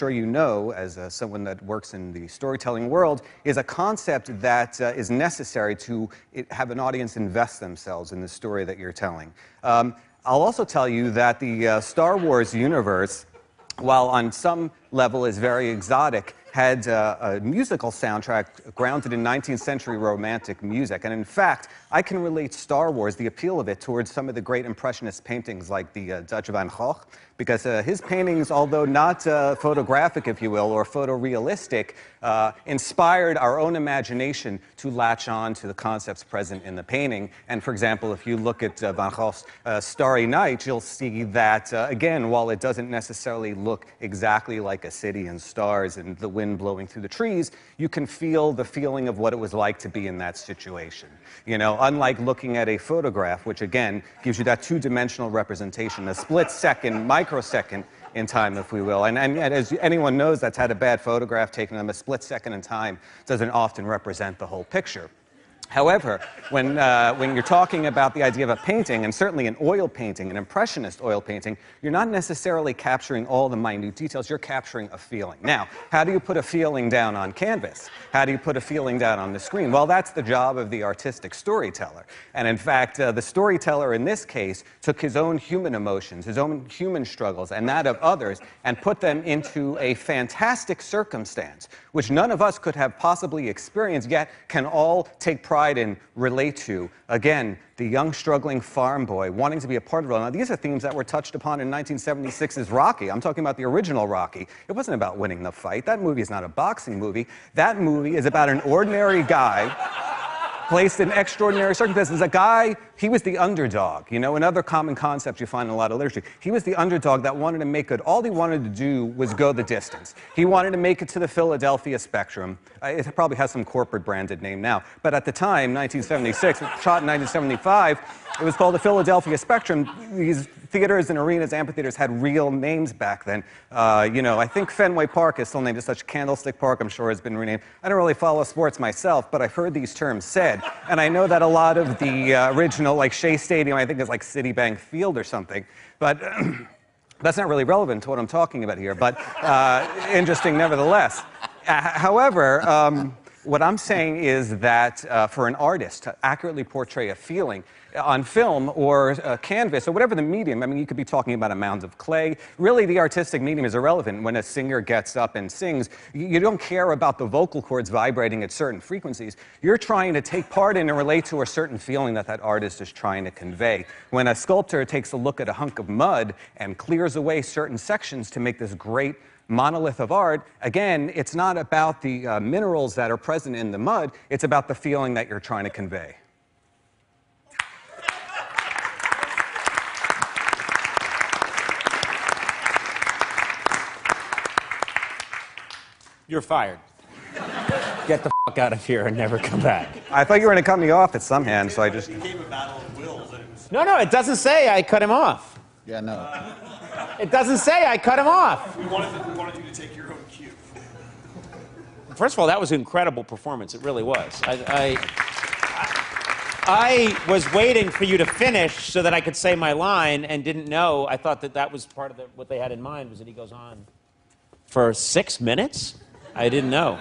sure you know, as someone that works in the storytelling world, is a concept that is necessary to have an audience invest themselves in the story that you're telling. I'll also tell you that the Star Wars universe, while on some level is very exotic, had a musical soundtrack grounded in 19th century romantic music. And in fact, I can relate Star Wars, the appeal of it, towards some of the great Impressionist paintings like the Dutch Van Gogh, because his paintings, although not photographic, if you will, or photorealistic, inspired our own imagination to latch on to the concepts present in the painting. And for example, if you look at Van Gogh's Starry Night, you'll see that, again, while it doesn't necessarily look exactly like a city and stars and the wind blowing through the trees, you can feel the feeling of what it was like to be in that situation. You know, unlike looking at a photograph, which again gives you that two-dimensional representation, a split-second, microsecond in time, if we will. And as anyone knows that's had a bad photograph taken of them, a split second in time doesn't often represent the whole picture. However, when you're talking about the idea of a painting, and certainly an oil painting, an impressionist oil painting, you're not necessarily capturing all the minute details, you're capturing a feeling. Now, how do you put a feeling down on canvas? How do you put a feeling down on the screen? Well, that's the job of the artistic storyteller. And in fact, the storyteller in this case took his own human emotions, his own human struggles, and that of others, and put them into a fantastic circumstance, which none of us could have possibly experienced, yet can all take pride and relate to. Again, the young, struggling farm boy wanting to be a part of it. Now, these are themes that were touched upon in 1976's Rocky. I'm talking about the original Rocky. It wasn't about winning the fight. That movie is not a boxing movie. That movie is about an ordinary guy placed in extraordinary circumstances. A guy, he was the underdog. You know, another common concept you find in a lot of literature. He was the underdog that wanted to make it. All he wanted to do was go the distance. He wanted to make it to the Philadelphia Spectrum. It probably has some corporate branded name now. But at the time, 1976, shot in 1975, it was called the Philadelphia Spectrum. These theaters and arenas, amphitheaters had real names back then. You know, I think Fenway Park is still named as such. Candlestick Park, I'm sure, has been renamed. I don't really follow sports myself, but I've heard these terms said. And I know that a lot of the original, like Shea Stadium, I think is like Citibank Field or something. But that's not really relevant to what I'm talking about here, but interesting nevertheless. However, what I'm saying is that for an artist to accurately portray a feeling on film or canvas or whatever the medium, I mean, you could be talking about a mound of clay. Really, the artistic medium is irrelevant. When a singer gets up and sings, you don't care about the vocal cords vibrating at certain frequencies. You're trying to take part in and relate to a certain feeling that that artist is trying to convey. When a sculptor takes a look at a hunk of mud and clears away certain sections to make this great monolith of art, again, it's not about the minerals that are present in the mud, it's about the feeling that you're trying to convey. You're fired. Get the fuck out of here and never come back. I thought you were going to cut me off at some hand, so I just... It became a battle of wills. No, it doesn't say I cut him off. Yeah, no. It doesn't say I cut him off. We wanted you to take your own cue. First of all, that was an incredible performance. It really was. I was waiting for you to finish so that I could say my line and didn't know. I thought that was part of what they had in mind, was that he goes on for 6 minutes. I didn't know.